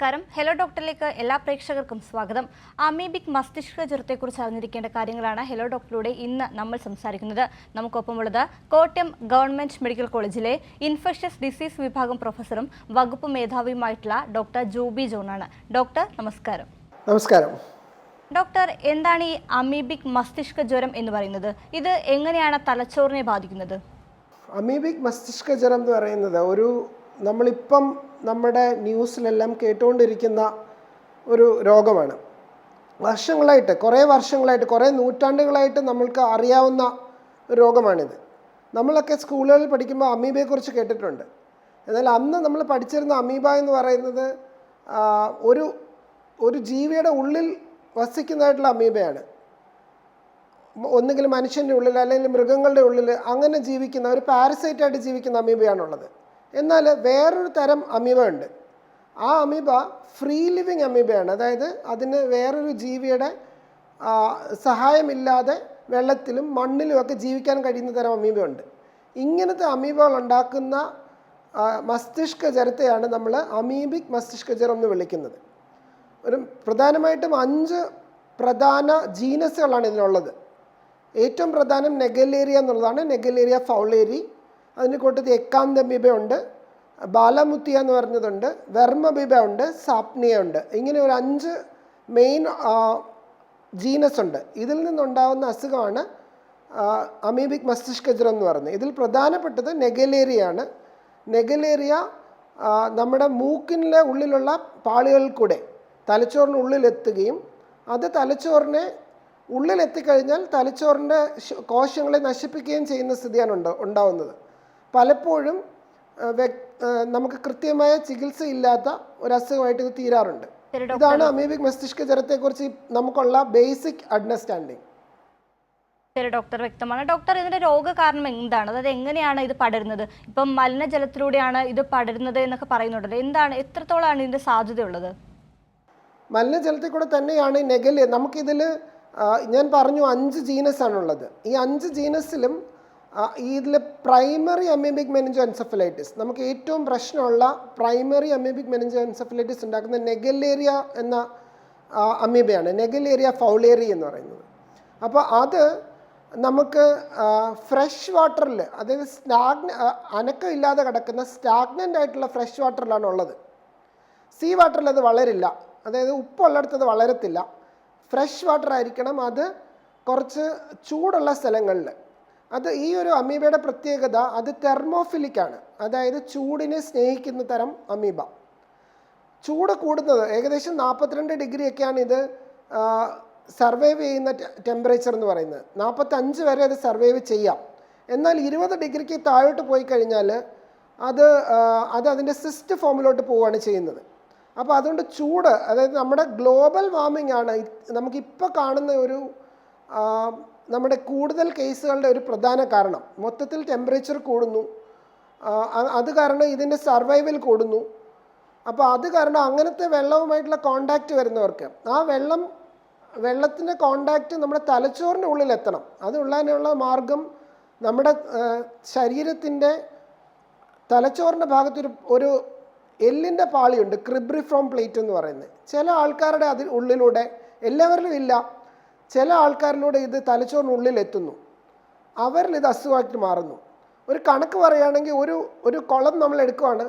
നമസ്കാരം. ഹലോ ഡോക്ടറിലേക്ക് എല്ലാ പ്രേക്ഷകർക്കും സ്വാഗതം. അമീബിക് മസ്തിഷ്ക ജ്വരത്തെക്കുറിച്ച് അറിഞ്ഞിരിക്കേണ്ട കാര്യങ്ങളാണ് ഹലോ ഡോക്ടറിലൂടെ ഇന്ന് നമ്മൾ സംസാരിക്കുന്നത്. നമുക്കൊപ്പമുള്ളത് കോട്ടയം ഗവൺമെന്റ് മെഡിക്കൽ കോളേജിലെ ഇൻഫെക്ഷ്യസ് ഡിസീസ് വിഭാഗം പ്രൊഫസറും വകുപ്പ് മേധാവിയുമായിട്ടുള്ള ഡോക്ടർ ജൂബി ജോണാണ്. ഡോക്ടർ നമസ്കാരം. നമസ്കാരം. ഡോക്ടർ, എന്താണ് ഈ അമീബിക് മസ്തിഷ്ക ജ്വരം എന്ന് പറയുന്നത്? ഇത് എങ്ങനെയാണ് തലച്ചോറിനെ ബാധിക്കുന്നത്? അമീബിക് മസ്തിഷ്ക ജ്വരം എന്ന് പറയുന്നത് നമ്മളിപ്പം നമ്മുടെ ന്യൂസിലെല്ലാം കേട്ടുകൊണ്ടിരിക്കുന്ന ഒരു രോഗമാണ്. കുറേ വർഷങ്ങളായിട്ട് കുറേ നൂറ്റാണ്ടുകളായിട്ട് നമ്മൾക്ക് അറിയാവുന്ന ഒരു രോഗമാണിത്. നമ്മളൊക്കെ സ്കൂളുകളിൽ പഠിക്കുമ്പോൾ അമീബയെക്കുറിച്ച് കേട്ടിട്ടുണ്ട്. എന്നാൽ അന്ന് നമ്മൾ പഠിച്ചിരുന്ന അമീബ എന്ന് പറയുന്നത് ഒരു ജീവിയുടെ ഉള്ളിൽ വസിക്കുന്നതായിട്ടുള്ള അമീബയാണ്. ഒന്നുകിൽ മനുഷ്യൻ്റെ ഉള്ളിൽ അല്ലെങ്കിൽ മൃഗങ്ങളുടെ ഉള്ളിൽ അങ്ങനെ ജീവിക്കുന്ന ഒരു പാരസൈറ്റായിട്ട് ജീവിക്കുന്ന അമീബയാണുള്ളത്. എന്നാൽ വേറൊരു തരം അമീബ ഉണ്ട്. ആ അമീബ ഫ്രീ ലിവിങ് അമീബയാണ്. അതായത് അതിന് വേറൊരു ജീവിയുടെ സഹായമില്ലാതെ വെള്ളത്തിലും മണ്ണിലും ഒക്കെ ജീവിക്കാൻ കഴിയുന്ന തരം അമീബയുണ്ട്. ഇങ്ങനത്തെ അമീബകൾ ഉണ്ടാക്കുന്ന മസ്തിഷ്ക ജ്വരത്തെയാണ് നമ്മൾ അമീബിക് മസ്തിഷ്ക ജ്വരം എന്ന് വിളിക്കുന്നത്. പ്രധാനമായിട്ടും 5 പ്രധാന ജീനസുകളാണ് ഇതിനുള്ളത്. ഏറ്റവും പ്രധാനം നെഗലേറിയ എന്നുള്ളതാണ്. നെഗലേറിയ ഫൗളേരി, അതിന് കൂട്ടത്തിൽ എക്കാന്തമീബ ഉണ്ട്, ബാലമുത്തിയ എന്ന് പറഞ്ഞതുണ്ട്, വെർമബീബ ഉണ്ട്, സാപ്നിയ ഉണ്ട്. ഇങ്ങനെ ഒരു 5 മെയിൻ ജീനസ് ഉണ്ട്. ഇതിൽ നിന്നുണ്ടാകുന്ന അസുഖമാണ് അമീബിക് മസ്തിഷ്ക ജ്വരം എന്ന് പറയുന്നത്. ഇതിൽ പ്രധാനപ്പെട്ടത് നെഗലേറിയാണ്. നെഗലേറിയ നമ്മുടെ മൂക്കിൻ്റെ ഉള്ളിലുള്ള പാളികളിൽ കൂടെ തലച്ചോറിനുള്ളിലെത്തുകയും അത് തലച്ചോറിനെ ഉള്ളിലെത്തിക്കഴിഞ്ഞാൽ തലച്ചോറിൻ്റെ കോശങ്ങളെ നശിപ്പിക്കുകയും ചെയ്യുന്ന സ്ഥിതിയാണ് ഉണ്ടാവുന്നത്. പലപ്പോഴും നമുക്ക് കൃത്യമായ ചികിത്സ ഇല്ലാത്ത ഒരു അസുഖമായിട്ട് ഇത് തീരാറുണ്ട്. ഇതാണ് അമീബിക് മസ്തിഷ്ക ജ്വരത്തെക്കുറിച്ച് നമുക്കുള്ള ബേസിക് അണ്ടർസ്റ്റാൻഡിങ്. ശരി ഡോക്ടർ, വ്യക്തമാണ്. ഡോക്ടർ, ഇതിന്റെ രോഗകാരണം എന്താണ്? അതായത് എങ്ങനെയാണ് ഇത് പടരുന്നത്? ഇപ്പം മലിനജലത്തിലൂടെയാണ് ഇത് പടരുന്നത് എന്നൊക്കെ പറയുന്നുണ്ടല്ലോ. എത്രത്തോളമാണ് ഇതിന്റെ സാധ്യതയുള്ളത്? മലിനജലത്തിൽ കൂടെ തന്നെയാണ് നമുക്കിതിൽ ഞാൻ പറഞ്ഞു 5 ജീനസാണുള്ളത്. ഈ 5 ജീനസിലും ഇതിൽ പ്രൈമറി അമീബിക് മെനിഞ്ചോ എൻസെഫലൈറ്റിസ്, നമുക്ക് ഏറ്റവും പ്രശ്നമുള്ള പ്രൈമറി അമീബിക് മെനിഞ്ചോ എൻസെഫലൈറ്റിസ് ഉണ്ടാക്കുന്ന നെഗലേറിയ എന്ന അമീബയാണ്, നെഗലേറിയ ഫൗളേറി എന്ന് പറയുന്നത്. അപ്പോൾ അത് നമുക്ക് ഫ്രഷ് വാട്ടറിൽ, അതായത് അനക്കമില്ലാതെ കിടക്കുന്ന സ്റ്റാഗ്നൻ്റ് ആയിട്ടുള്ള ഫ്രഷ് വാട്ടറിലാണ് ഉള്ളത്. സീ വാട്ടറിൽ അത് വളരില്ല, അതായത് ഉപ്പുള്ളിടത്ത് അത് വളരത്തില്ല. ഫ്രഷ് വാട്ടർ ആയിരിക്കണം. അത് കുറച്ച് ചൂടുള്ള സ്ഥലങ്ങളിൽ. ഈ ഒരു അമീബയുടെ പ്രത്യേകത, അത് തെർമോഫിലിക്കാണ്, അതായത് ചൂടിനെ സ്നേഹിക്കുന്ന തരം അമീബ. ചൂട് കൂടുന്നത് ഏകദേശം 42 ഡിഗ്രിയൊക്കെയാണ് ഇത് സർവൈവ് ചെയ്യുന്ന ടെമ്പറേച്ചർ എന്ന് പറയുന്നത്. 45 വരെ അത് സർവൈവ് ചെയ്യാം. എന്നാൽ 20 ഡിഗ്രിക്ക് താഴോട്ട് പോയി കഴിഞ്ഞാൽ അത് അതിൻ്റെ സിസ്റ്റ് ഫോമിലോട്ട് പോവുകയാണ് ചെയ്യുന്നത്. അപ്പോൾ അതുകൊണ്ട് ചൂട്, അതായത് നമ്മുടെ ഗ്ലോബൽ വാർമിംഗ് ആണ് നമുക്കിപ്പോൾ കാണുന്ന നമ്മുടെ കൂടുതൽ കേസുകളുടെ ഒരു പ്രധാന കാരണം. മൊത്തത്തിൽ ടെമ്പറേച്ചർ കൂടുന്നു, അത് കാരണം ഇതിൻ്റെ സർവൈവൽ കൂടുന്നു. അപ്പോൾ അത് കാരണം അങ്ങനത്തെ വെള്ളവുമായിട്ടുള്ള കോണ്ടാക്റ്റ് വരുന്നവർക്ക് ആ വെള്ളത്തിൻ്റെ കോണ്ടാക്റ്റ് നമ്മുടെ തലച്ചോറിൻ്റെ ഉള്ളിലെത്തണം. അതുള്ളതിനുള്ള മാർഗം നമ്മുടെ ശരീരത്തിൻ്റെ തലച്ചോറിൻ്റെ ഭാഗത്തൊരു ഒരു എല്ലിൻ്റെ പാളിയുണ്ട്, ക്രിബ്രിഫ്രോം പ്ലേറ്റ് എന്ന് പറയുന്നത്. ചില ആൾക്കാരുടെ ഉള്ളിലൂടെ, എല്ലാവരിലും ഇല്ല, ചില ആൾക്കാരിലൂടെ ഇത് തലച്ചോറിനുള്ളിൽ എത്തുന്നു. അവരിൽ ഇത് അസുഖമായിട്ട് മാറുന്നു. ഒരു കണക്ക് പറയുകയാണെങ്കിൽ ഒരു കുളം നമ്മൾ എടുക്കുവാണ്,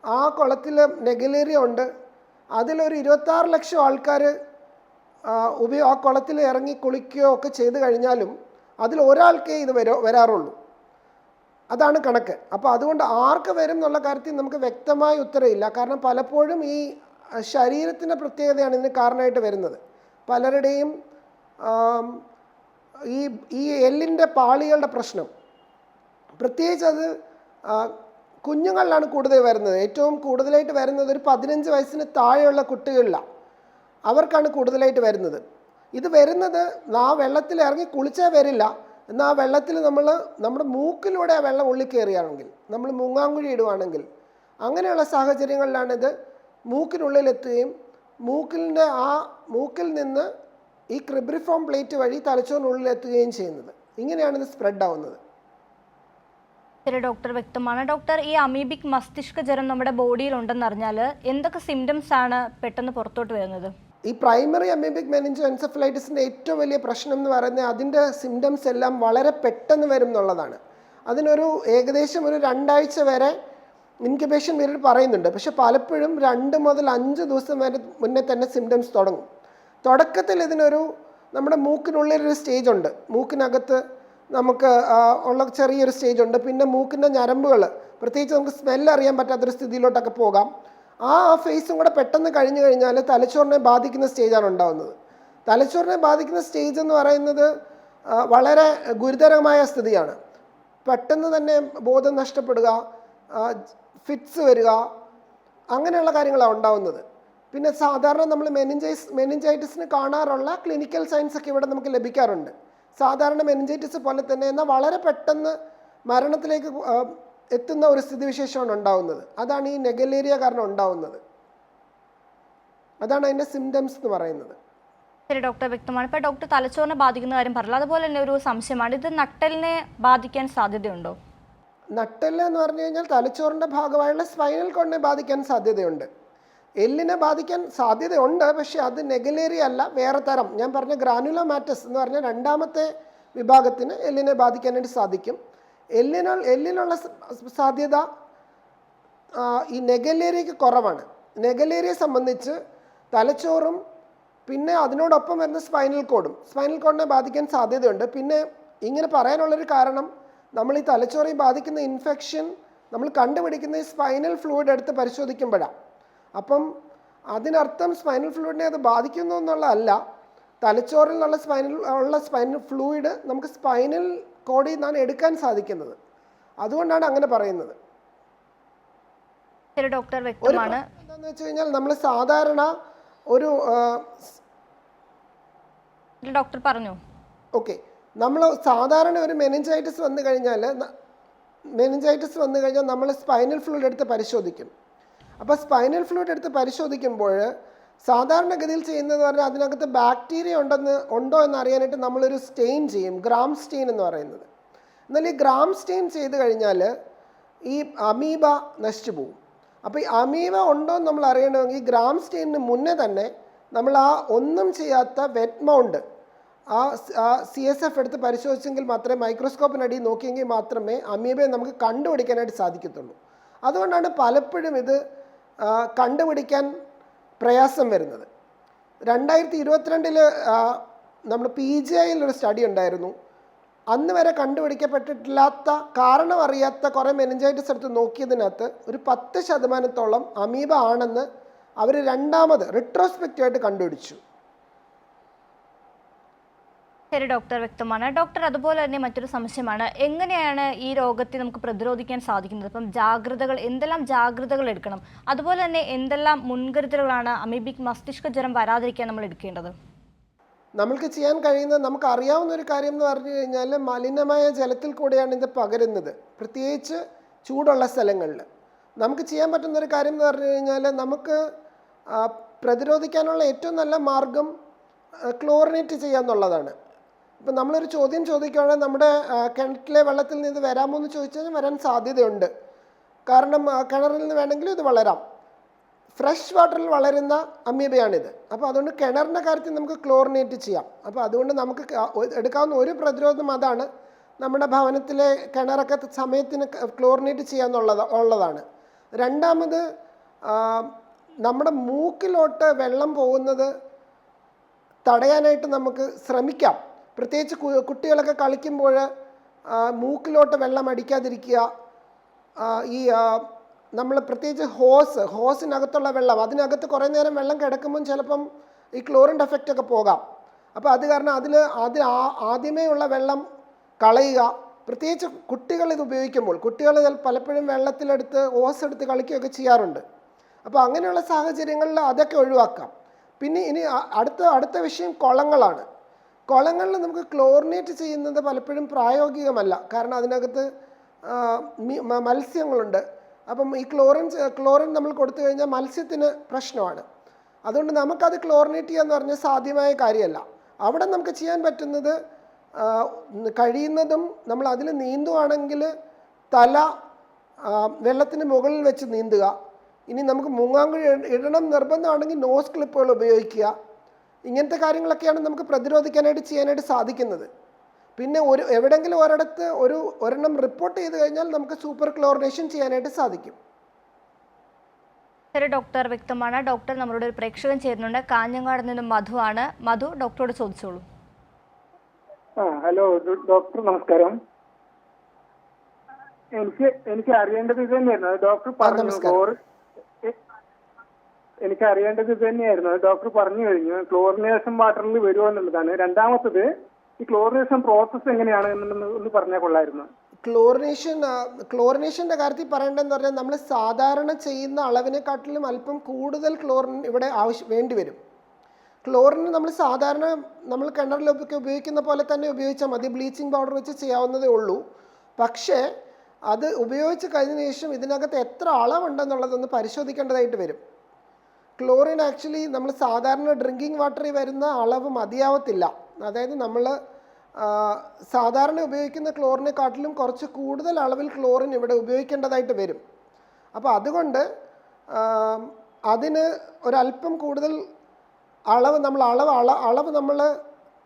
ആ കുളത്തിൽ നെഗലേറിയ ഉണ്ട്. അതിലൊരു 26 ലക്ഷം ആൾക്കാർ ആ കുളത്തിൽ ഇറങ്ങി കുളിക്കുകയോ ഒക്കെ ചെയ്ത് കഴിഞ്ഞാലും അതിൽ ഒരാൾക്കേ ഇത് വരാറുള്ളൂ. അതാണ് കണക്ക്. അപ്പോൾ അതുകൊണ്ട് ആർക്ക് വരും എന്നുള്ള കാര്യത്തിൽ നമുക്ക് വ്യക്തമായ ഉത്തരവില്ല. കാരണം പലപ്പോഴും ഈ ശരീരത്തിൻ്റെ പ്രത്യേകതയാണ് ഇതിന് കാരണമായിട്ട് വരുന്നത്. പലരുടെയും ഈ എല്ലിൻ്റെ പാളികളുടെ പ്രശ്നം, പ്രത്യേകിച്ച് അത് കുഞ്ഞുങ്ങളിലാണ് കൂടുതൽ വരുന്നത്. ഏറ്റവും കൂടുതലായിട്ട് വരുന്നത് ഒരു 15 വയസ്സിന് താഴെയുള്ള കുട്ടികളിലാണ്. അവർക്കാണ് കൂടുതലായിട്ട് വരുന്നത്. ഇത് വരുന്നത് ആ വെള്ളത്തിൽ ഇറങ്ങി കുളിച്ചാൽ വരില്ല. എന്നാൽ ആ വെള്ളത്തിൽ നമ്മുടെ മൂക്കിലൂടെ ആ വെള്ളം ഉള്ളിൽ കയറുകയാണെങ്കിൽ, നമ്മൾ മുങ്ങാങ്കുഴി ഇടുവാണെങ്കിൽ, അങ്ങനെയുള്ള സാഹചര്യങ്ങളിലാണിത് മൂക്കിനുള്ളിലെത്തുകയും മൂക്കിൽ നിന്ന് ഈ ക്രിബ്രിഫോം പ്ലേറ്റ് വഴി തലച്ചോറിനുള്ളിലെത്തുകയും ചെയ്യുന്നത്. ഇങ്ങനെയാണ് ഇത് സ്പ്രെഡ് ആവുന്നത്. ശരി ഡോക്ടർ, വ്യക്തമാണ്. ഡോക്ടർ, ഈ അമീബിക് മസ്തിഷ്ക ജ്വരം നമ്മുടെ ബോഡിയിൽ ഉണ്ടെന്നറിഞ്ഞാൽ എന്തൊക്കെ സിംറ്റംസ് ആണ് പെട്ടെന്ന് പുറത്തോട്ട് വരുന്നത്? ഈ പ്രൈമറി അമീബിക് മെനിഞ്ചോ എൻസെഫലൈറ്റിസിൻ്റെ ഏറ്റവും വലിയ പ്രശ്നം എന്ന് പറയുന്നത് അതിൻ്റെ സിംറ്റംസ് എല്ലാം വളരെ പെട്ടെന്ന് വരും എന്നുള്ളതാണ്. അതിനൊരു ഏകദേശം ഒരു 2 ആഴ്ച വരെ ഇൻക്യുബേഷൻ പീരീഡ് പറയുന്നുണ്ട്. പക്ഷെ പലപ്പോഴും 2 മുതൽ 5 ദിവസം വരെ മുന്നേ തന്നെ സിംറ്റംസ് തുടങ്ങും. തുടക്കത്തിൽ ഇതിനൊരു നമ്മുടെ മൂക്കിനുള്ളിലൊരു സ്റ്റേജ് ഉണ്ട്, മൂക്കിനകത്ത് നമുക്ക് ഉള്ള ചെറിയൊരു സ്റ്റേജ് ഉണ്ട്. പിന്നെ മൂക്കിൻ്റെ ഞരമ്പുകൾ, പ്രത്യേകിച്ച് നമുക്ക് സ്മെല്ല് അറിയാൻ പറ്റാത്തൊരു സ്ഥിതിയിലോട്ടൊക്കെ പോകാം. ആ ഫേസും കൂടെ പെട്ടെന്ന് കഴിഞ്ഞു കഴിഞ്ഞാൽ തലച്ചോറിനെ ബാധിക്കുന്ന സ്റ്റേജാണ് ഉണ്ടാകുന്നത്. തലച്ചോറിനെ ബാധിക്കുന്ന സ്റ്റേജ് എന്ന് പറയുന്നത് വളരെ ഗുരുതരമായ സ്ഥിതിയാണ്. പെട്ടെന്ന് തന്നെ ബോധം നഷ്ടപ്പെടുക, ഫിറ്റ്സ് വരിക, അങ്ങനെയുള്ള കാര്യങ്ങളാണ് ഉണ്ടാകുന്നത്. പിന്നെ സാധാരണ നമ്മൾ മെനിഞ്ചൈറ്റിസിന് കാണാറുള്ള ക്ലിനിക്കൽ സയൻസ് ഒക്കെ ഇവിടെ നമുക്ക് ലഭിക്കാറുണ്ട്. സാധാരണ മെനിഞ്ചൈറ്റിസ് പോലെ തന്നെ, എന്നാൽ വളരെ പെട്ടെന്ന് മരണത്തിലേക്ക് എത്തുന്ന ഒരു സ്ഥിതിവിശേഷമാണ് ഉണ്ടാകുന്നത്. അതാണ് ഈ നെഗലേരിയ കാരണം ഉണ്ടാകുന്നത്. അതാണ് അതിൻ്റെ സിംറ്റംസ് എന്ന് പറയുന്നത്. ശരി ഡോക്ടർ, വ്യക്തമാണ്. ഇപ്പോൾ ഡോക്ടർ തലച്ചോറിനെ ബാധിക്കുന്ന കാര്യം പറഞ്ഞല്ലോ, അതുപോലെ തന്നെ ഒരു സംശയമാണ്, ഇത് നട്ടലിനെ ബാധിക്കാൻ സാധ്യതയുണ്ടോ? നട്ടെല്ല് എന്ന് പറഞ്ഞു കഴിഞ്ഞാൽ തലച്ചോറിൻ്റെ ഭാഗമായുള്ള സ്പൈനൽ കോഡിനെ ബാധിക്കാൻ സാധ്യതയുണ്ട്. എല്ലിനെ ബാധിക്കാൻ സാധ്യതയുണ്ട്, പക്ഷേ അത് നെഗലേരിയ അല്ല, വേറെ തരം. ഞാൻ പറഞ്ഞ ഗ്രാനുലോമാറ്റസ് എന്ന് പറഞ്ഞ 2ാമത്തെ വിഭാഗത്തിന് എല്ലിനെ ബാധിക്കാനായിട്ട് സാധിക്കും. എല്ലിനുള്ള സാധ്യത ഈ നെഗലേരിയയ്ക്ക് കുറവാണ്. നെഗലേരിയയെ സംബന്ധിച്ച് തലച്ചോറും പിന്നെ അതിനോടൊപ്പം വരുന്ന സ്പൈനൽ കോഡിനെ ബാധിക്കാൻ സാധ്യതയുണ്ട്. പിന്നെ ഇങ്ങനെ പറയാനുള്ളൊരു കാരണം, നമ്മൾ ഈ തലച്ചോറിൽ ബാധിക്കുന്ന ഇൻഫെക്ഷൻ നമ്മൾ കണ്ടുപിടിക്കുന്ന ഈ സ്പൈനൽ ഫ്ലൂയിഡ് എടുത്ത് പരിശോധിക്കുമ്പോഴാണ്. അപ്പം അതിനർത്ഥം സ്പൈനൽ ഫ്ലൂയിഡിനെ അത് ബാധിക്കുന്നു എന്നുള്ളതല്ല, തലച്ചോറിൽ നിന്നുള്ള സ്പൈനൽ ഫ്ലൂയിഡ് നമുക്ക് സ്പൈനൽ കോഡിൽ നിന്നാണ് എടുക്കാൻ സാധിക്കുന്നത്. അതുകൊണ്ടാണ് അങ്ങനെ പറയുന്നത്. ശരി ഡോക്ടർ, വ്യക്തമാണ്. എന്താണെന്ന് വെച്ച് കഴിഞ്ഞാൽ നമ്മൾ സാധാരണ ഒരു ഡോക്ടർ പറഞ്ഞു. ഓക്കെ, നമ്മൾ സാധാരണ ഒരു മെനിഞ്ചൈറ്റിസ് വന്നു കഴിഞ്ഞാൽ നമ്മൾ സ്പൈനൽ ഫ്ലൂയിഡ് എടുത്ത് പരിശോധിക്കും. അപ്പോൾ സ്പൈനൽ ഫ്ലൂയിഡ് എടുത്ത് പരിശോധിക്കുമ്പോൾ സാധാരണഗതിയിൽ ചെയ്യുന്നതെന്ന് പറഞ്ഞാൽ അതിനകത്ത് ബാക്ടീരിയ ഉണ്ടോ എന്ന് അറിയാനായിട്ട് നമ്മളൊരു സ്റ്റെയിൻ ചെയ്യും, ഗ്രാം സ്റ്റെയിൻ എന്ന് പറയുന്നത്. എന്നാൽ ഈ ഗ്രാം സ്റ്റെയിൻ ചെയ്ത് കഴിഞ്ഞാൽ ഈ അമീബ നശിച്ചു പോകും. അപ്പോൾ ഈ അമീബ ഉണ്ടോ എന്ന് നമ്മൾ അറിയണമെങ്കിൽ ഗ്രാം സ്റ്റെയിനിന് മുന്നേ തന്നെ നമ്മൾ ആ ഒന്നും ചെയ്യാത്ത വെറ്റ് മൗണ്ട് ആ CSF എടുത്ത് പരിശോധിച്ചെങ്കിൽ മാത്രമേ, മൈക്രോസ്കോപ്പിനടിയിൽ നോക്കിയെങ്കിൽ മാത്രമേ അമീബയെ നമുക്ക് കണ്ടുപിടിക്കാനായിട്ട് സാധിക്കത്തുള്ളൂ. അതുകൊണ്ടാണ് പലപ്പോഴും ഇത് കണ്ടുപിടിക്കാൻ പ്രയാസം വരുന്നത്. 2022 നമ്മൾ PGIയിൽ ഒരു സ്റ്റഡി ഉണ്ടായിരുന്നു. അന്ന് വരെ കണ്ടുപിടിക്കപ്പെട്ടിട്ടില്ലാത്ത, കാരണം അറിയാത്ത കുറേ മെനിഞ്ചൈറ്റിസ് എടുത്ത് നോക്കിയതിനകത്ത് ഒരു 10% അമീബ ആണെന്ന് അവർ 2ാമത് റിട്രോസ്പെക്റ്റീവായിട്ട് കണ്ടുപിടിച്ചു. ശരി ഡോക്ടർ, വ്യക്തമാണ്. ഡോക്ടർ, അതുപോലെ തന്നെ മറ്റൊരു സംശയമാണ്, എങ്ങനെയാണ് ഈ രോഗത്തെ നമുക്ക് പ്രതിരോധിക്കാൻ സാധിക്കുന്നത്? ഇപ്പം എന്തെല്ലാം ജാഗ്രതകൾ എടുക്കണം, അതുപോലെ തന്നെ എന്തെല്ലാം മുൻകരുതലുകളാണ് അമീബിക് മസ്തിഷ്ക ജ്വരം വരാതിരിക്കാൻ നമ്മൾ എടുക്കേണ്ടത്? നമ്മൾക്ക് ചെയ്യാൻ കഴിയുന്നത്, നമുക്ക് അറിയാവുന്ന ഒരു കാര്യം എന്ന് പറഞ്ഞു കഴിഞ്ഞാൽ മലിനമായ ജലത്തിൽ കൂടെയാണ് ഇത് പകരുന്നത്, പ്രത്യേകിച്ച് ചൂടുള്ള സ്ഥലങ്ങളിൽ. നമുക്ക് ചെയ്യാൻ പറ്റുന്നൊരു കാര്യം എന്ന് പറഞ്ഞു കഴിഞ്ഞാൽ നമുക്ക് പ്രതിരോധിക്കാനുള്ള ഏറ്റവും നല്ല മാർഗം ക്ലോറിനേറ്റ് ചെയ്യുക എന്നുള്ളതാണ്. ഇപ്പം നമ്മളൊരു ചോദ്യം ചോദിക്കുകയാണെങ്കിൽ നമ്മുടെ കിണറ്റിലെ വെള്ളത്തിൽ നിന്ന് ഇത് വരാമോ എന്ന് ചോദിച്ചു കഴിഞ്ഞാൽ വരാൻ സാധ്യതയുണ്ട്. കാരണം കിണറിൽ നിന്ന് വേണമെങ്കിലും ഇത് വളരാം. ഫ്രഷ് വാട്ടറിൽ വളരുന്ന അമീബയാണിത്. അപ്പോൾ അതുകൊണ്ട് കിണറിൻ്റെ കാര്യത്തിൽ നമുക്ക് ക്ലോറിനേറ്റ് ചെയ്യാം. അപ്പോൾ അതുകൊണ്ട് നമുക്ക് എടുക്കാവുന്ന ഒരു പ്രതിരോധം അതാണ്, നമ്മുടെ ഭവനത്തിലെ കിണറൊക്കെ സമയത്തിന് ക്ലോറിനേറ്റ് ചെയ്യാന്നുള്ളതാണ്. 2ാമത്, നമ്മുടെ മൂക്കിലോട്ട് വെള്ളം പോകുന്നത് തടയാനായിട്ട് നമുക്ക് ശ്രമിക്കാം. പ്രത്യേകിച്ച് കുട്ടികളൊക്കെ കളിക്കുമ്പോൾ മൂക്കിലോട്ട് വെള്ളം അടിക്കാതിരിക്കുക. ഈ നമ്മൾ പ്രത്യേകിച്ച് ഹോസിനകത്തുള്ള വെള്ളം, അതിനകത്ത് കുറേ നേരം വെള്ളം കിടക്കുമ്പം ചിലപ്പം ഈ ക്ലോറിൻ്റെ എഫക്റ്റ് ഒക്കെ പോകാം. അപ്പോൾ അത് കാരണം ആദ്യമേ ഉള്ള വെള്ളം കളയുക. പ്രത്യേകിച്ച് കുട്ടികൾ ഇത് ഉപയോഗിക്കുമ്പോൾ, കുട്ടികൾ പലപ്പോഴും വെള്ളത്തിലെടുത്ത് എടുത്ത് കളിക്കുകയൊക്കെ ചെയ്യാറുണ്ട്. അപ്പോൾ അങ്ങനെയുള്ള സാഹചര്യങ്ങളിൽ അതൊക്കെ ഒഴിവാക്കാം. പിന്നെ ഇനി അടുത്ത വിഷയം കുളങ്ങളാണ്. കുളങ്ങളിൽ നമുക്ക് ക്ലോറിനേറ്റ് ചെയ്യുന്നത് പലപ്പോഴും പ്രായോഗികമല്ല, കാരണം അതിനകത്ത് മത്സ്യങ്ങളുണ്ട്. അപ്പം ഈ ക്ലോറിൻ നമ്മൾ കൊടുത്തു കഴിഞ്ഞാൽ മത്സ്യത്തിന് പ്രശ്നമാണ്. അതുകൊണ്ട് നമുക്കത് ക്ലോറിനേറ്റ് ചെയ്യാന്ന് പറഞ്ഞാൽ സാധ്യമായ കാര്യമല്ല. അവിടെ നമുക്ക് ചെയ്യാൻ പറ്റുന്നത് കഴിയുന്നതും നമ്മൾ അതിൽ നീന്തുവാണെങ്കിൽ തല വെള്ളത്തിന് മുകളിൽ വെച്ച് നീന്തുക. ഇനി നമുക്ക് മുങ്ങാങ്കുഴി ഇടണം നിർബന്ധമാണെങ്കിൽ നോസ് ക്ലിപ്പുകൾ ഉപയോഗിക്കുക. ഇങ്ങനത്തെ കാര്യങ്ങളൊക്കെയാണ് നമുക്ക് പ്രതിരോധിക്കാനായിട്ട് ചെയ്യാനായിട്ട് സാധിക്കുന്നത്. പിന്നെ എവിടെയെങ്കിലും ഒരിടത്ത് ഒരെണ്ണം റിപ്പോർട്ട് ചെയ്ത് കഴിഞ്ഞാൽ നമുക്ക് സൂപ്പർ ക്ലോറിനേഷൻ ചെയ്യാനായിട്ട് സാധിക്കും. ശരി ഡോക്ടർ, വ്യക്തമാണ്. ഡോക്ടർ നമ്മളോട് ഒരു പ്രേക്ഷകൻ ചേരുന്നുണ്ട്. കാഞ്ഞങ്ങാട് നിന്നും മധു ആണ്. മധു, ഡോക്ടറോട് ചോദിച്ചോളൂ. ഹലോ ഡോക്ടർ, നമസ്കാരം. എനിക്ക് അറിയേണ്ടത് ഇത് തന്നെയായിരുന്നു. ഡോക്ടർ പറഞ്ഞു കഴിഞ്ഞു ക്ലോറിനേഷൻ വാട്ടറിൽ വരുമോ എന്നുള്ളതാണ്. രണ്ടാമത്തത്, ഈ ക്ലോറിനേഷൻ പ്രോസസ്സ് എങ്ങനെയാണ് എന്ന് പറഞ്ഞാൽ കൊള്ളായിരുന്നു. ക്ലോറിനേഷൻ്റെ കാര്യത്തിൽ പറയേണ്ടതെന്ന് പറഞ്ഞാൽ നമ്മൾ സാധാരണ ചെയ്യുന്ന അളവിനെക്കാട്ടിലും അല്പം കൂടുതൽ ക്ലോറിൻ ഇവിടെ വേണ്ടി വരും. ക്ലോറിൻ നമ്മൾ സാധാരണ കിണറിലൊക്കെ ഉപയോഗിക്കുന്ന പോലെ തന്നെ ഉപയോഗിച്ചാൽ മതി. ബ്ലീച്ചിങ് പൗഡർ വെച്ച് ചെയ്യാവുന്നതേ ഉള്ളൂ. പക്ഷേ അത് ഉപയോഗിച്ച് കഴിഞ്ഞതിന് ശേഷം ഇതിനകത്ത് എത്ര അളവുണ്ടെന്നുള്ളതൊന്ന് പരിശോധിക്കേണ്ടതായിട്ട് വരും. ക്ലോറിൻ ആക്ച്വലി നമ്മൾ സാധാരണ ഡ്രിങ്കിങ് വാട്ടറിൽ വരുന്ന അളവ് മതിയാവത്തില്ല. അതായത് നമ്മൾ സാധാരണ ഉപയോഗിക്കുന്ന ക്ലോറിനെക്കാട്ടിലും കുറച്ച് കൂടുതൽ അളവിൽ ക്ലോറിൻ ഇവിടെ ഉപയോഗിക്കേണ്ടതായിട്ട് വരും. അപ്പോൾ അതുകൊണ്ട് അതിന് ഒരല്പം കൂടുതൽ അളവ് നമ്മൾ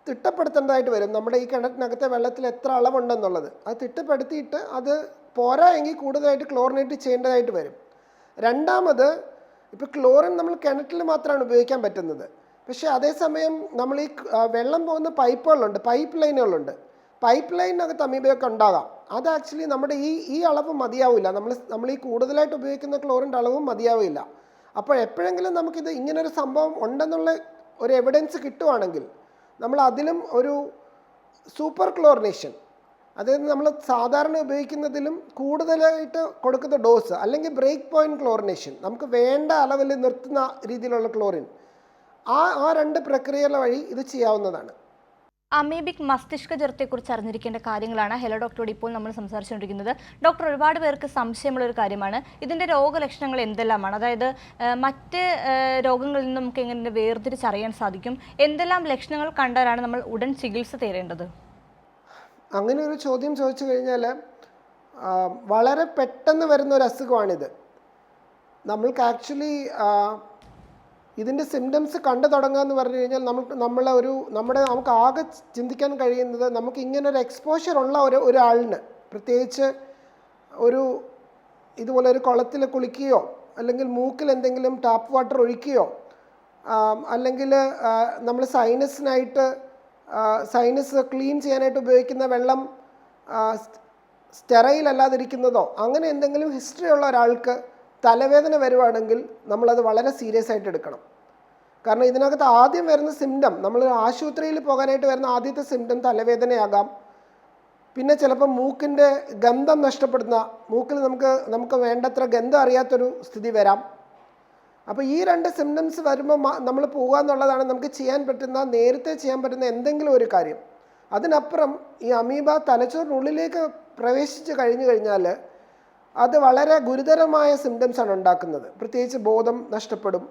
തിട്ടപ്പെടുത്തേണ്ടതായിട്ട് വരും. നമ്മുടെ ഈ കിണറ്റിനകത്തെ വെള്ളത്തിൽ എത്ര അളവുണ്ടെന്നുള്ളത് അത് തിട്ടപ്പെടുത്തിയിട്ട് അത് പോരാ എങ്കിൽ കൂടുതലായിട്ട് ക്ലോറിനേറ്റ് ചെയ്യേണ്ടതായിട്ട് വരും. രണ്ടാമത്, ഇപ്പോൾ ക്ലോറിൻ നമ്മൾ കിണറ്റിൽ മാത്രമാണ് ഉപയോഗിക്കാൻ പറ്റുന്നത്. പക്ഷേ അതേസമയം നമ്മൾ ഈ വെള്ളം പോകുന്ന പൈപ്പ് ലൈനുകളുണ്ട്. പൈപ്പ് ലൈനിനകത്ത് അമീബയൊക്കെ ഉണ്ടാകാം. അത് ആക്ച്വലി നമ്മുടെ ഈ അളവ് മതിയാവില്ല. നമ്മൾ ഈ കൂടുതലായിട്ട് ഉപയോഗിക്കുന്ന ക്ലോറിൻ്റെ അളവും മതിയാവില്ല. അപ്പോൾ എപ്പോഴെങ്കിലും നമുക്കിത് ഇങ്ങനൊരു സംഭവം ഉണ്ടെന്നുള്ള ഒരു എവിഡൻസ് കിട്ടുവാണെങ്കിൽ നമ്മൾ അതിലും ഒരു സൂപ്പർ ക്ലോറിനേഷൻ, അതായത് നമ്മൾ സാധാരണ ഉപയോഗിക്കുന്നതിലും കൂടുതലായിട്ട് കൊടുക്കുന്ന ഡോസ്, അല്ലെങ്കിൽ ബ്രേക്ക് പോയിന്റ് ക്ലോറിനേഷൻ, നമുക്ക് വേണ്ട അളവിൽ നിർത്തുന്ന രീതിയിലുള്ള ക്ലോറിൻ, ആ രണ്ട് പ്രക്രിയകൾ വഴി ഇത് ചെയ്യാവുന്നതാണ്. അമീബിക് മസ്തിഷ്ക ജ്വരത്തെക്കുറിച്ച് അറിഞ്ഞിരിക്കേണ്ട കാര്യങ്ങളാണ് ഹലോ ഡോക്ടറോട് ഇപ്പോൾ നമ്മൾ സംസാരിച്ചുകൊണ്ടിരിക്കുന്നത്. ഡോക്ടർ, ഒരുപാട് പേർക്ക് സംശയമുള്ള ഒരു കാര്യമാണ് ഇതിൻ്റെ രോഗലക്ഷണങ്ങൾ എന്തെല്ലാമാണ്, അതായത് മറ്റ് രോഗങ്ങളിൽ നിന്നും നമുക്ക് എങ്ങനെ വേർതിരിച്ചറിയാൻ സാധിക്കും, എന്തെല്ലാം ലക്ഷണങ്ങൾ കണ്ടാലാണ് നമ്മൾ ഉടൻ ചികിത്സ തേടേണ്ടത്? അങ്ങനെ ഒരു ചോദ്യം ചോദിച്ചു കഴിഞ്ഞാൽ വളരെ പെട്ടെന്ന് വരുന്ന ഒരു അസുഖമാണിത്. നമ്മൾക്ക് ആക്ച്വലി ഇതിൻ്റെ സിംറ്റംസ് കണ്ടു തുടങ്ങുക എന്ന് പറഞ്ഞു കഴിഞ്ഞാൽ നമുക്ക് ആകെ ചിന്തിക്കാൻ കഴിയുന്നത്, നമുക്ക് ഇങ്ങനൊരു എക്സ്പോഷർ ഉള്ള ഒരാളിന്, പ്രത്യേകിച്ച് ഇതുപോലെ ഒരു കുളത്തിൽ കുളിക്കുകയോ അല്ലെങ്കിൽ മൂക്കിൽ എന്തെങ്കിലും ടാപ്പ് വാട്ടർ ഒഴിക്കുകയോ അല്ലെങ്കിൽ നമ്മൾ സൈനസ് ക്ലീൻ ചെയ്യാനായിട്ട് ഉപയോഗിക്കുന്ന വെള്ളം സ്റ്റെറൈൽ അല്ലാതിരിക്കുന്നതോ അങ്ങനെ എന്തെങ്കിലും ഹിസ്റ്ററി ഉള്ള ഒരാൾക്ക് തലവേദന വരുവാണെങ്കിൽ നമ്മളത് വളരെ സീരിയസ് ആയിട്ട് എടുക്കണം. കാരണം ഇതിനകത്ത് ആദ്യം വരുന്ന സിംറ്റം, നമ്മൾ ആശുപത്രിയിൽ പോകാനായിട്ട് വരുന്ന ആദ്യത്തെ സിംറ്റം തലവേദനയാകാം. പിന്നെ ചിലപ്പോൾ മൂക്കിൻ്റെ ഗന്ധം നഷ്ടപ്പെടുന്ന, മൂക്കിൽ നമുക്ക് വേണ്ടത്ര ഗന്ധം അറിയാത്തൊരു സ്ഥിതി വരാം. അപ്പോൾ ഈ രണ്ട് സിംറ്റംസ് വരുമ്പോൾ നമ്മൾ പോകുക എന്നുള്ളതാണ് നമുക്ക് നേരത്തെ ചെയ്യാൻ പറ്റുന്ന എന്തെങ്കിലും ഒരു കാര്യം. അതിനപ്പുറം ഈ അമീബ തലച്ചോറിനുള്ളിലേക്ക് പ്രവേശിച്ച് കഴിഞ്ഞാൽ അത് വളരെ ഗുരുതരമായ സിംറ്റംസാണ് ഉണ്ടാക്കുന്നത്. പ്രത്യേകിച്ച് ബോധം നഷ്ടപ്പെടും,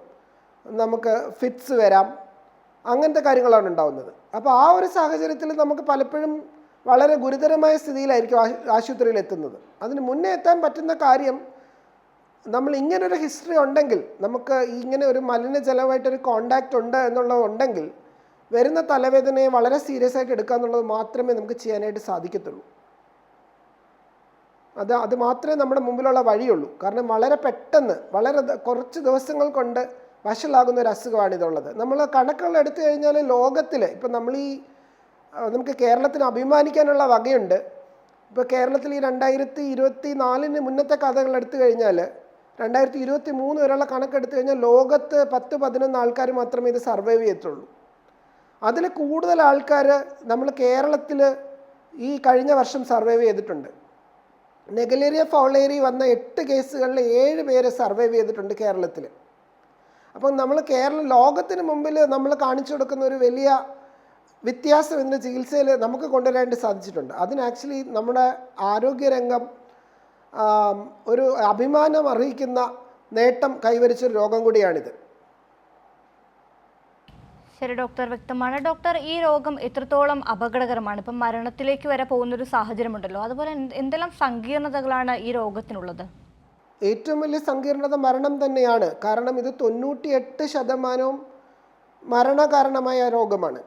നമുക്ക് ഫിറ്റ്സ് വരാം, അങ്ങനത്തെ കാര്യങ്ങളാണ് ഉണ്ടാകുന്നത്. അപ്പോൾ ആ ഒരു സാഹചര്യത്തിൽ നമുക്ക് പലപ്പോഴും വളരെ ഗുരുതരമായ സ്ഥിതിയിലായിരിക്കും ആശുപത്രിയിൽ എത്തുന്നത്. അതിന് മുന്നേ എത്താൻ പറ്റുന്ന കാര്യം, നമ്മൾ ഇങ്ങനൊരു ഹിസ്റ്ററി ഉണ്ടെങ്കിൽ, നമുക്ക് ഇങ്ങനെ ഒരു മലിനജലമായിട്ടൊരു കോണ്ടാക്റ്റ് ഉണ്ട് എന്നുള്ളതുണ്ടെങ്കിൽ വരുന്ന തലവേദനയെ വളരെ സീരിയസ് ആയിട്ട് എടുക്കുക എന്നുള്ളത് മാത്രമേ നമുക്ക് ചെയ്യാനായിട്ട് സാധിക്കത്തുള്ളൂ. അത് മാത്രമേ നമ്മുടെ മുമ്പിലുള്ള വഴിയുള്ളൂ. കാരണം വളരെ പെട്ടെന്ന്, കുറച്ച് ദിവസങ്ങൾ കൊണ്ട് വഷളാകുന്ന ഒരു അസുഖമാണിതുള്ളത്. നമ്മൾ കണക്കുകൾ എടുത്തു കഴിഞ്ഞാൽ ലോകത്തിൽ ഇപ്പം നമുക്ക് കേരളത്തിന് അഭിമാനിക്കാനുള്ള വകയുണ്ട്. ഇപ്പോൾ കേരളത്തിൽ ഈ 2024 മുന്നത്തെ കഥകൾ എടുത്തു കഴിഞ്ഞാൽ 2023 വരെയുള്ള കണക്കെടുത്തു കഴിഞ്ഞാൽ ലോകത്ത് 10-11 ആൾക്കാർ മാത്രമേ ഇത് സർവൈവ് ചെയ്യത്തുള്ളൂ. അതിൽ കൂടുതൽ ആൾക്കാർ നമ്മൾ കേരളത്തിൽ ഈ കഴിഞ്ഞ വർഷം സർവൈവ് ചെയ്തിട്ടുണ്ട്. നെഗലേറിയ ഫൗളേറി വന്ന 8 കേസുകളിൽ 7 പേര് സർവൈവ് ചെയ്തിട്ടുണ്ട് കേരളത്തിൽ. അപ്പം നമ്മൾ ലോകത്തിന് മുമ്പിൽ നമ്മൾ കാണിച്ചു കൊടുക്കുന്ന ഒരു വലിയ വ്യത്യാസം ഇതിൻ്റെ ചികിത്സയിൽ നമുക്ക് കൊണ്ടുവരാനായിട്ട് സാധിച്ചിട്ടുണ്ട്. അതിന് ആക്ച്വലി നമ്മുടെ ആരോഗ്യരംഗം ഒരു അഭിമാനം അർഹിക്കുന്ന നേട്ടം കൈവരിച്ചൊരു രോഗം കൂടിയാണിത്. ശരി ഡോക്ടർ, വ്യക്തമാണ്. ഡോക്ടർ, ഈ രോഗം എത്രത്തോളം അപകടകരമാണ്? ഇപ്പം മരണത്തിലേക്ക് വരെ പോകുന്നൊരു സാഹചര്യമുണ്ടല്ലോ, അതുപോലെ എന്തെല്ലാം സങ്കീർണതകളാണ് ഈ രോഗത്തിനുള്ളത്? ഏറ്റവും വലിയ സങ്കീർണത മരണം തന്നെയാണ്. കാരണം ഇത് 98% മരണകാരണമായ രോഗമാണ്.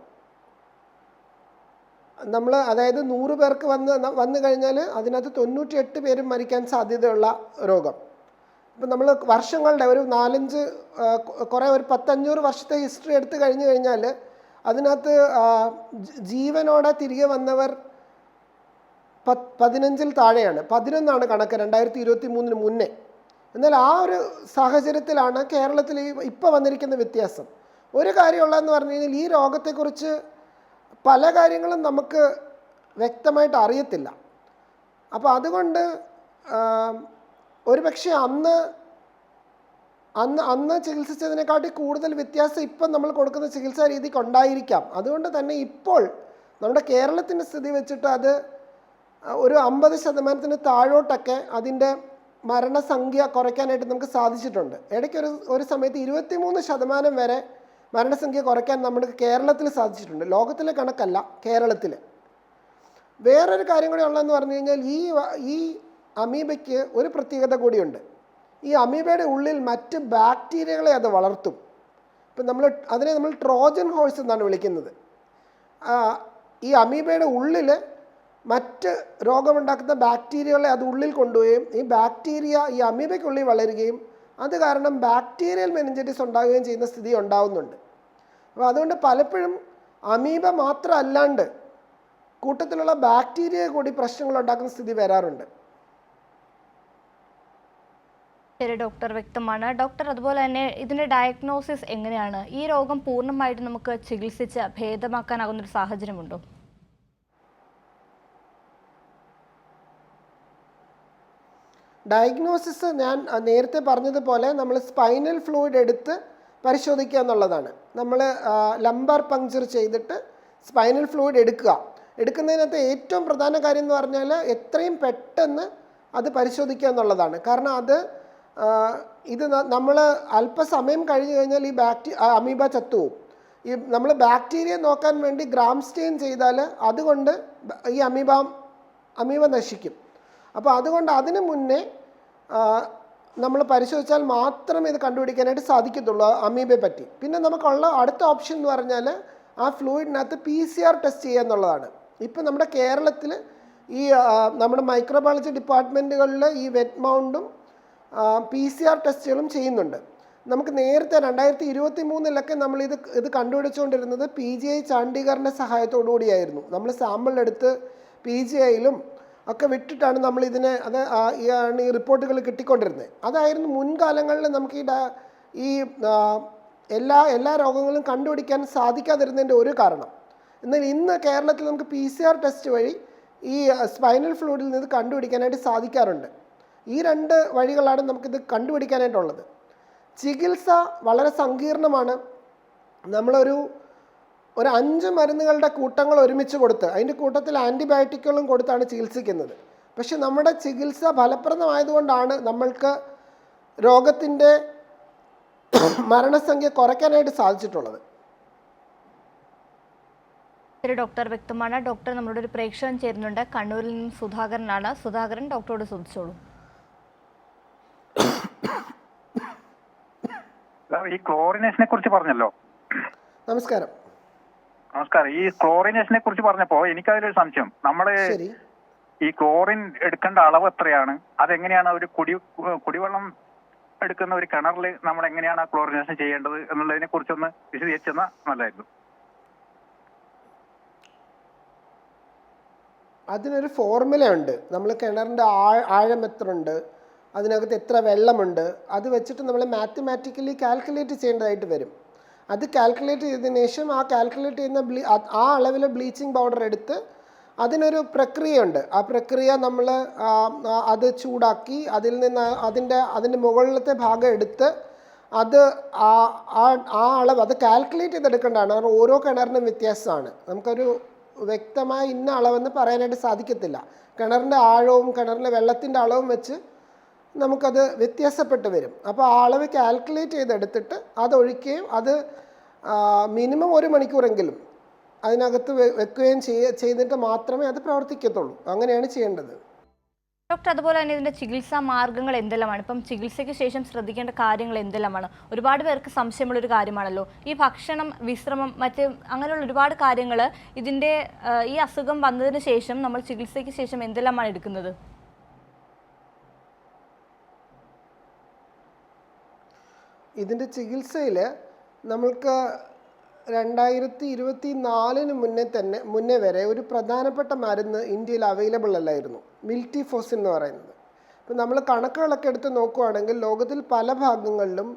നമ്മൾ അതായത് 100 പേർക്ക് വന്നു കഴിഞ്ഞാൽ അതിനകത്ത് 98 പേരും മരിക്കാൻ സാധ്യതയുള്ള രോഗം. ഇപ്പം നമ്മൾ വർഷങ്ങളുടെ ഒരു 4-5 കുറേ ഒരു 10-500 വർഷത്തെ ഹിസ്റ്ററി എടുത്തു കഴിഞ്ഞു കഴിഞ്ഞാൽ അതിനകത്ത് ജീവനോടെ തിരികെ വന്നവർ 15-ൽ താഴെയാണ്. 11 കണക്ക് 2023 മുന്നേ. എന്നാൽ ആ ഒരു സാഹചര്യത്തിലാണ് കേരളത്തിൽ ഇപ്പോൾ വന്നിരിക്കുന്ന വ്യത്യാസം. ഒരു കാര്യമുള്ളതെന്ന് പറഞ്ഞു കഴിഞ്ഞാൽ ഈ രോഗത്തെക്കുറിച്ച് പല കാര്യങ്ങളും നമുക്ക് വ്യക്തമായിട്ട് അറിയത്തില്ല. അപ്പോൾ അതുകൊണ്ട് ഒരു പക്ഷേ അന്ന് ചികിത്സിച്ചതിനെക്കാട്ടി കൂടുതൽ വ്യത്യാസം ഇപ്പം നമ്മൾ കൊടുക്കുന്ന ചികിത്സാ രീതിക്ക് ഉണ്ടായിരിക്കാം. അതുകൊണ്ട് തന്നെ ഇപ്പോൾ നമ്മുടെ കേരളത്തിൻ്റെ സ്ഥിതി വെച്ചിട്ട് അത് ഒരു 50% താഴോട്ടൊക്കെ അതിൻ്റെ മരണസംഖ്യ കുറയ്ക്കാനായിട്ട് നമുക്ക് സാധിച്ചിട്ടുണ്ട്. ഇടയ്ക്ക് ഒരു സമയത്ത് 23% വരെ മരണസംഖ്യ കുറയ്ക്കാൻ നമുക്ക് കേരളത്തിൽ സാധിച്ചിട്ടുണ്ട്. ലോകത്തിലെ കണക്കല്ല, കേരളത്തിൽ. വേറൊരു കാര്യം കൂടി ഉള്ളതെന്ന് പറഞ്ഞു കഴിഞ്ഞാൽ ഈ അമീബയ്ക്ക് ഒരു പ്രത്യേകത കൂടിയുണ്ട്. ഈ അമീബയുടെ ഉള്ളിൽ മറ്റ് ബാക്ടീരിയകളെ അത് വളർത്തും. ഇപ്പം അതിനെ നമ്മൾ ട്രോജൻ ഹോഴ്സ് എന്നാണ് വിളിക്കുന്നത്. ഈ അമീബയുടെ ഉള്ളിൽ മറ്റ് രോഗമുണ്ടാക്കുന്ന ബാക്ടീരിയകളെ അത് ഉള്ളിൽ കൊണ്ടുപോവുകയും ഈ ബാക്ടീരിയ ഈ അമീബയ്ക്കുള്ളിൽ വളരുകയും അത് കാരണം ബാക്ടീരിയൽ മെനിഞ്ചൈറ്റിസ് ഉണ്ടാവുകയും ചെയ്യുന്ന സ്ഥിതി ഉണ്ടാവുന്നുണ്ട്. അപ്പോൾ അതുകൊണ്ട് പലപ്പോഴും അമീബ മാത്രം അല്ലാണ്ട് കൂട്ടത്തിലുള്ള ബാക്ടീരിയ കൂടി പ്രശ്നങ്ങൾ ഉണ്ടാക്കുന്ന സ്ഥിതി വരാറുണ്ട്. ശരി ഡോക്ടർ, വ്യക്തമാണ്. ഡോക്ടർ, അതുപോലെ തന്നെ ഇതിൻ്റെ ഡയഗ്നോസിസ് എങ്ങനെയാണ്? ഈ രോഗം പൂർണ്ണമായിട്ട് നമുക്ക് ചികിത്സിച്ച് ഭേദമാക്കാനാകുന്നൊരു സാഹചര്യമുണ്ടോ? ഡയഗ്നോസിസ് ഞാൻ നേരത്തെ പറഞ്ഞതുപോലെ നമ്മൾ സ്പൈനൽ ഫ്ലൂയിഡ് എടുത്ത് പരിശോധിക്കുക എന്നുള്ളതാണ്. നമ്മൾ ലംബാർ പങ്ക്ചർ ചെയ്തിട്ട് സ്പൈനൽ ഫ്ലൂയിഡ് എടുക്കുന്നതിനകത്ത് ഏറ്റവും പ്രധാന കാര്യം എന്ന് പറഞ്ഞാൽ എത്രയും പെട്ടെന്ന് അത് പരിശോധിക്കുക എന്നുള്ളതാണ്. കാരണം ഇത് നമ്മൾ അല്പസമയം കഴിഞ്ഞ് കഴിഞ്ഞാൽ ഈ അമീബ ചത്തുപോകും. ഈ നമ്മൾ ബാക്ടീരിയ നോക്കാൻ വേണ്ടി ഗ്രാം സ്റ്റെയിൻ ചെയ്താൽ അതുകൊണ്ട് ഈ അമീബ നശിക്കും. അപ്പോൾ അതുകൊണ്ട് അതിന് മുന്നേ നമ്മൾ പരിശോധിച്ചാൽ മാത്രമേ ഇത് കണ്ടുപിടിക്കാനായിട്ട് സാധിക്കത്തുള്ളൂ അമീബയെ പറ്റി. പിന്നെ നമുക്കുള്ള അടുത്ത ഓപ്ഷൻ എന്ന് പറഞ്ഞാൽ ആ ഫ്ലൂയിഡിനകത്ത് PCR ടെസ്റ്റ് ചെയ്യുക എന്നുള്ളതാണ്. ഇപ്പം നമ്മുടെ കേരളത്തിൽ ഈ നമ്മുടെ മൈക്രോബയോളജി ഡിപ്പാർട്ട്മെൻറ്റുകളിൽ ഈ വെറ്റ് മൗണ്ടും PCR ടെസ്റ്റുകളും ചെയ്യുന്നുണ്ട്. നമുക്ക് നേരത്തെ 2023 നമ്മൾ ഇത് കണ്ടുപിടിച്ചുകൊണ്ടിരുന്നത് PGI ചണ്ഡീഗറിൻ്റെ സഹായത്തോടു കൂടിയായിരുന്നു. നമ്മൾ സാമ്പിളെടുത്ത് PGIയിലും ഒക്കെ വിട്ടിട്ടാണ് നമ്മൾ ഇതിനെ ഈ റിപ്പോർട്ടുകൾ കിട്ടിക്കൊണ്ടിരുന്നത്. അതായിരുന്നു മുൻകാലങ്ങളിൽ നമുക്ക് ഈ എല്ലാ രോഗങ്ങളും കണ്ടുപിടിക്കാൻ സാധിക്കാതിരുന്നതിൻ്റെ ഒരു കാരണം. എന്നാൽ ഇന്ന് കേരളത്തിൽ നമുക്ക് PCR ടെസ്റ്റ് വഴി ഈ സ്പൈനൽ ഫ്ലൂയിഡിൽ നിന്ന് കണ്ടുപിടിക്കാനായിട്ട് സാധിക്കാറുണ്ട്. ഈ 2 വഴികളാണ് നമുക്കിത് കണ്ടുപിടിക്കാനായിട്ടുള്ളത്. ചികിത്സ വളരെ സങ്കീർണമാണ്. നമ്മളൊരു 5 മരുന്നുകളുടെ കൂട്ടങ്ങൾ ഒരുമിച്ച് കൊടുത്ത് അതിൻ്റെ കൂട്ടത്തിൽ ആൻറ്റിബയോട്ടിക്കുകളും കൊടുത്താണ് ചികിത്സിക്കുന്നത്. പക്ഷെ നമ്മുടെ ചികിത്സ ഫലപ്രദമായതുകൊണ്ടാണ് നമ്മൾക്ക് രോഗത്തിൻ്റെ മരണസംഖ്യ കുറയ്ക്കാനായിട്ട് സാധിച്ചിട്ടുള്ളത്. ശരി ഡോക്ടർ, വ്യക്തമാണ്. ഡോക്ടർ, നമ്മളോട് ഒരു പ്രേക്ഷകൻ ചേരുന്നുണ്ട്. കണ്ണൂരിൽ നിന്നും സുധാകരനാണ്. സുധാകരൻ, ഡോക്ടറോട് ചോദിച്ചോളൂ. ഈ ക്ലോറിനേഷനെ കുറിച്ച് പറഞ്ഞല്ലോ. നമസ്കാരം. ഈ ക്ലോറിനേഷനെ കുറിച്ച് പറഞ്ഞപ്പോ എനിക്കതിലൊരു സംശയം. നമ്മള് ഈ ക്ലോറിൻ എടുക്കേണ്ട അളവ് എത്രയാണ്? അതെങ്ങനെയാണ് ഒരു കുടിവെള്ളം എടുക്കുന്ന ഒരു കിണറിൽ നമ്മൾ എങ്ങനെയാണ് ആ ക്ലോറിനേഷൻ ചെയ്യേണ്ടത് എന്നുള്ളതിനെ കുറിച്ചൊന്ന് വിശദീകരിച്ചെന്നാൽ നല്ലതായിരുന്നു. അതിനൊരു ഫോർമുല ഉണ്ട്. നമ്മൾ കിണറിൻ്റെ ആഴം എത്ര ഉണ്ട്, അതിനകത്ത് എത്ര വെള്ളമുണ്ട്, അത് വെച്ചിട്ട് നമ്മൾ മാത്തമാറ്റിക്കലി കാൽക്കുലേറ്റ് ചെയ്യേണ്ടതായിട്ട് വരും. അത് കാൽക്കുലേറ്റ് ചെയ്തതിന് ശേഷം ആ കാൽക്കുലേറ്റ് ചെയ്യുന്ന ആ അളവിൽ ബ്ലീച്ചിങ് പൗഡർ എടുത്ത് അതിനൊരു പ്രക്രിയയുണ്ട്. ആ പ്രക്രിയ നമ്മൾ അത് ചൂടാക്കി അതിൽ നിന്ന് അതിൻ്റെ മുകളിലത്തെ ഭാഗം എടുത്ത് അത് ആ അളവ് അത് കാൽക്കുലേറ്റ് ചെയ്തെടുക്കേണ്ടതാണ്. കാരണം ഓരോ കിണറിനും വ്യത്യാസമാണ്. നമുക്കൊരു വ്യക്തമായ ഇന്ന അളവെന്ന് പറയാനായിട്ട് സാധിക്കത്തില്ല. കിണറിൻ്റെ ആഴവും കിണറിലെ വെള്ളത്തിൻ്റെ അളവും വെച്ച് നമുക്കത് വ്യത്യാസപ്പെട്ട് വരും. അപ്പോൾ ആ അളവ് കാൽക്കുലേറ്റ് ചെയ്തെടുത്തിട്ട് അതൊഴിക്കുകയും അത് മിനിമം 1 മണിക്കൂറെങ്കിലും അതിനകത്ത് വെക്കുകയും ചെയ്തിട്ട് മാത്രമേ അത് പ്രവർത്തിക്കത്തുള്ളൂ. അങ്ങനെയാണ് ചെയ്യേണ്ടത്. ഡോക്ടർ, അതുപോലെ തന്നെ ഇതിന്റെ ചികിത്സാ മാർഗ്ഗങ്ങൾ എന്തെല്ലാമാണ്? ഇപ്പം ചികിത്സയ്ക്ക് ശേഷം ശ്രദ്ധിക്കേണ്ട കാര്യങ്ങൾ എന്തെല്ലാമാണ്? ഒരുപാട് പേർക്ക് സംശയമുള്ളൊരു കാര്യമാണല്ലോ ഈ ഭക്ഷണം, വിശ്രമം, മറ്റ് അങ്ങനെയുള്ള ഒരുപാട് കാര്യങ്ങൾ. ഇതിന്റെ ഈ അസുഖം വന്നതിന് ശേഷം നമ്മൾ ചികിത്സയ്ക്ക് ശേഷം എന്തെല്ലാമാണ് എടുക്കുന്നത്? ഇതിൻ്റെ ചികിത്സയിൽ നമ്മൾക്ക് 2024 മുന്നേ വരെ ഒരു പ്രധാനപ്പെട്ട മരുന്ന് ഇന്ത്യയിൽ അവൈലബിൾ അല്ലായിരുന്നു, മിൽറ്റിഫോസിൻ എന്ന് പറയുന്നത്. ഇപ്പം നമ്മൾ കണക്കുകളൊക്കെ എടുത്ത് നോക്കുകയാണെങ്കിൽ ലോകത്തിൽ പല ഭാഗങ്ങളിലും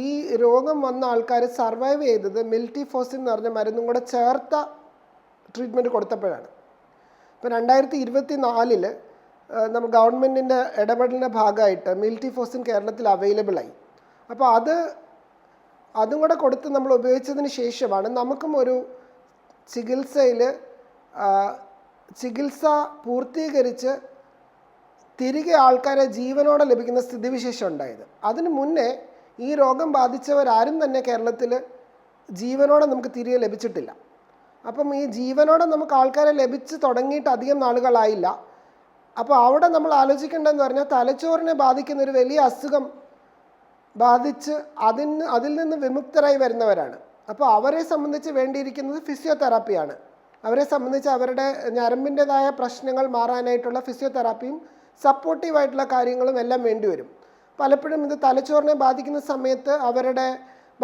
ഈ രോഗം വന്ന ആൾക്കാർ സർവൈവ് ചെയ്തത് മിൽറ്റിഫോസിൻ എന്ന് പറഞ്ഞ മരുന്നും കൂടെ ചേർത്ത ട്രീറ്റ്മെൻറ്റ് കൊടുത്തപ്പോഴാണ്. ഇപ്പം 2024 നമ്മൾ ഗവൺമെൻറ്റിൻ്റെ ഇടപെടലിൻ്റെ ഭാഗമായിട്ട് മിൽറ്റിഫോസിൻ കേരളത്തിൽ അവൈലബിളായി. അപ്പോൾ അതും കൂടെ കൊടുത്ത് നമ്മൾ ഉപയോഗിച്ചതിന് ശേഷമാണ് നമുക്കും ഒരു ചികിത്സ പൂർത്തീകരിച്ച് തിരികെ ആൾക്കാരെ ജീവനോടെ ലഭിക്കുന്ന സ്ഥിതിവിശേഷം ഉണ്ടായത്. അതിന് മുന്നേ ഈ രോഗം ബാധിച്ചവരാരും തന്നെ കേരളത്തിൽ ജീവനോടെ നമുക്ക് തിരികെ ലഭിച്ചിട്ടില്ല. അപ്പം ഈ ജീവനോടെ നമുക്ക് ആൾക്കാരെ ലഭിച്ച് തുടങ്ങിയിട്ട് അധികം നാളുകളായില്ല. അപ്പോൾ അവിടെ നമ്മൾ ആലോചിക്കേണ്ടതെന്ന് പറഞ്ഞാൽ തലച്ചോറിനെ ബാധിക്കുന്ന ഒരു വലിയ അസുഖം ബാധിച്ച് അതിൽ നിന്ന് വിമുക്തരായി വരുന്നവരാണ്. അപ്പോൾ അവരെ സംബന്ധിച്ച് വേണ്ടിയിരിക്കുന്നത് ഫിസിയോതെറാപ്പിയാണ്. അവരെ സംബന്ധിച്ച് അവരുടെ ഞരമ്പിൻ്റെതായ പ്രശ്നങ്ങൾ മാറാനായിട്ടുള്ള ഫിസിയോതെറാപ്പിയും സപ്പോർട്ടീവായിട്ടുള്ള കാര്യങ്ങളും എല്ലാം വേണ്ടിവരും. പലപ്പോഴും ഇത് തലച്ചോറിനെ ബാധിക്കുന്ന സമയത്ത് അവരുടെ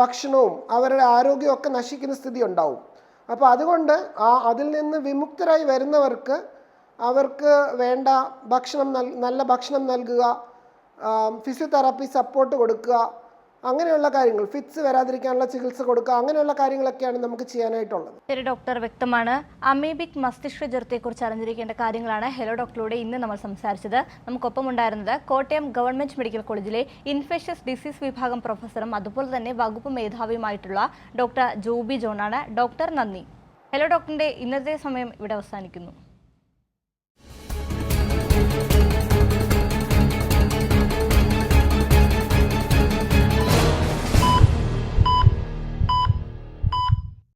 ഭക്ഷണവും അവരുടെ ആരോഗ്യവും ഒക്കെ നശിക്കുന്ന സ്ഥിതി ഉണ്ടാവും. അപ്പോൾ അതുകൊണ്ട് അതിൽ നിന്ന് വിമുക്തരായി വരുന്നവർക്ക് അവർക്ക് വേണ്ട നല്ല ഭക്ഷണം നൽകുക, ഫിസിയോതെറാപ്പി സപ്പോർട്ട് കൊടുക്കുക, അങ്ങനെയുള്ള കാര്യങ്ങൾ, ഫിറ്റ്സ് വരാതിരിക്കാനുള്ള ചികിത്സ കൊടുക്കുക, അങ്ങനെയുള്ള കാര്യങ്ങളൊക്കെയാണ് നമുക്ക് ചെയ്യാനായിട്ടുള്ളത്. ശരി ഡോക്ടർ, വ്യക്തമാണ്. അമീബിക് മസ്തിഷ്ക ജ്വരത്തെക്കുറിച്ച് അറിഞ്ഞിരിക്കേണ്ട കാര്യങ്ങളാണ് ഹെലോ ഡോക്ടറിലൂടെ ഇന്ന് നമ്മൾ സംസാരിച്ചത്. നമുക്കൊപ്പം ഉണ്ടായിരുന്നത് കോട്ടയം ഗവൺമെന്റ് മെഡിക്കൽ കോളേജിലെ ഇൻഫെഷ്യസ് ഡിസീസ് വിഭാഗം പ്രൊഫസറും അതുപോലെ തന്നെ വകുപ്പ് മേധാവിയുമായിട്ടുള്ള ഡോക്ടർ ജോബി ജോണാണ്. ഡോക്ടർ, നന്ദി. ഹെലോ ഡോക്ടറിന്റെ ഇന്നത്തെ സമയം ഇവിടെ അവസാനിക്കുന്നു.